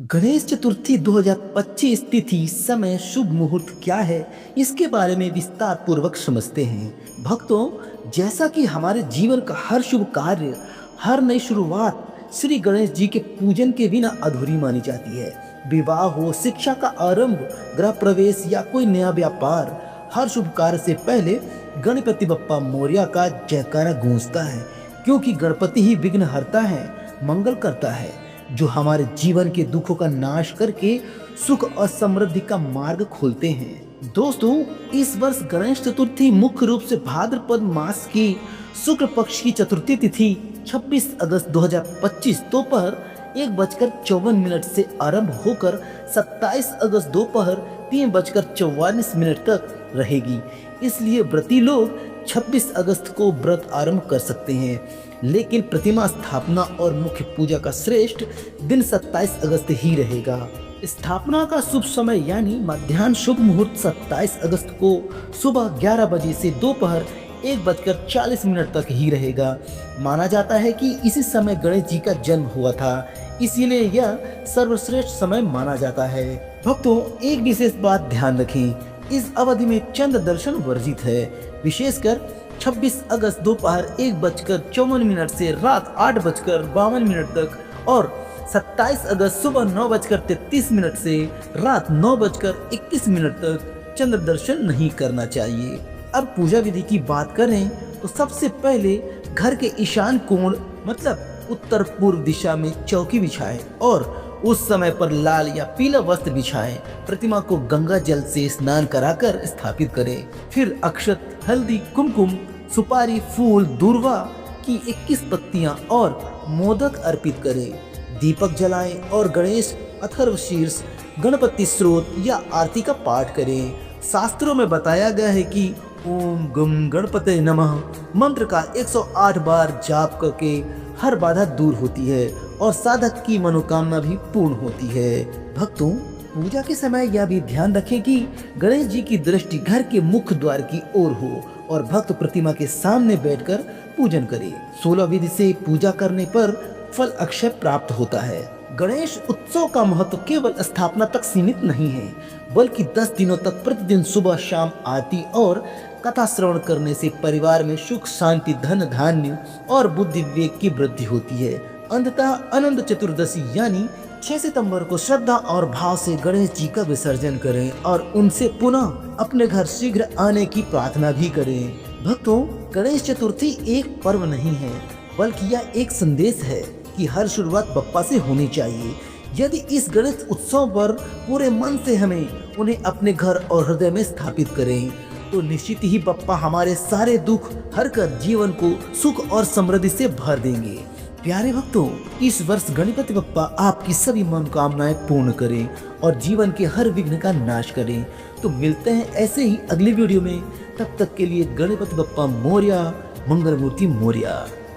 गणेश चतुर्थी 2025 तिथि समय शुभ मुहूर्त क्या है, इसके बारे में विस्तार पूर्वक समझते हैं। भक्तों, जैसा कि हमारे जीवन का हर शुभ कार्य, हर नई शुरुआत श्री गणेश जी के पूजन के बिना अधूरी मानी जाती है। विवाह हो, शिक्षा का आरंभ, गृह प्रवेश या कोई नया व्यापार, हर शुभ कार्य से पहले गणपति बप्पा मोरया का जयकारा गूंजता है, क्योंकि गणपति ही विघ्न हरता है, मंगल करता है, जो हमारे जीवन के दुखों का नाश करके सुख और समृद्धि का मार्ग खोलते हैं। दोस्तों, इस वर्ष गणेश चतुर्थी मुख्य रूप से भाद्रपद मास की शुक्ल पक्ष की चतुर्थी तिथि 26 अगस्त 2025 दोपहर 1:54 से आरंभ होकर 27 अगस्त दोपहर 3:44 तक रहेगी। इसलिए व्रती लोग 26 अगस्त को व्रत आरंभ कर सकते हैं, लेकिन प्रतिमा स्थापना और मुख्य पूजा का श्रेष्ठ दिन 27 अगस्त ही रहेगा। स्थापना का शुभ समय यानी मध्याह्न शुभ मुहूर्त 27 अगस्त को सुबह 11 बजे से दोपहर 1:40 तक ही रहेगा। माना जाता है कि इसी समय गणेश जी का जन्म हुआ था, इसीलिए यह सर्वश्रेष्ठ समय माना जाता है। भक्तों, एक विशेष बात ध्यान रखें, इस अवधि में चंद्र दर्शन वर्जित है। विशेषकर 26 अगस्त दोपहर 1:54 से रात 8:52 तक और 27 अगस्त सुबह 9:33 से रात 9:21 तक चंद्र दर्शन नहीं करना चाहिए। अब पूजा विधि की बात करें तो सबसे पहले घर के ईशान कोण मतलब उत्तर पूर्व दिशा में चौकी बिछाएं और उस समय पर लाल या पीला वस्त्र बिछाएं। प्रतिमा को गंगा जल से स्नान कराकर स्थापित करें। फिर अक्षत, हल्दी, कुमकुम, सुपारी, फूल, दूर्वा की 21 पत्तियां और मोदक अर्पित करें। दीपक जलाएं और गणेश अथर्वशीर्ष, गणपति स्रोत या आरती का पाठ करें। शास्त्रों में बताया गया है कि ओम गम गणपते नमः मंत्र का 108 बार जाप करके हर बाधा दूर होती है और साधक की मनोकामना भी पूर्ण होती है। भक्तों, पूजा के समय यह भी ध्यान रखें कि गणेश जी की दृष्टि घर के मुख्य द्वार की ओर हो और भक्त प्रतिमा के सामने बैठकर पूजन करे। 16 विधि से पूजा करने पर फल अक्षय प्राप्त होता है। गणेश उत्सव का महत्व केवल स्थापना तक सीमित नहीं है, बल्कि 10 दिनों तक प्रतिदिन सुबह शाम आरती और कथा श्रवण करने से परिवार में सुख, शांति, धन धान्य और बुद्धि विवेक की वृद्धि होती है। अंततः अनंत चतुर्दशी यानी 6 सितंबर को श्रद्धा और भाव से गणेश जी का विसर्जन करें और उनसे पुनः अपने घर शीघ्र आने की प्रार्थना भी करें। भक्तों, गणेश चतुर्थी एक पर्व नहीं है, बल्कि यह एक संदेश है कि हर शुरुआत बप्पा से होनी चाहिए। यदि इस गणेश उत्सव पर पूरे मन से हमें उन्हें अपने घर और हृदय में स्थापित करें, तो निश्चित ही बप्पा हमारे सारे दुख हर कर जीवन को सुख और समृद्धि से भर देंगे। प्यारे भक्तों, इस वर्ष गणपति बप्पा आपकी सभी मनोकामनाएं पूर्ण करें और जीवन के हर विघ्न का नाश करें। तो मिलते हैं ऐसे ही अगली वीडियो में। तब तक के लिए गणपति बप्पा मोरया, मंगल मूर्ति मोरया।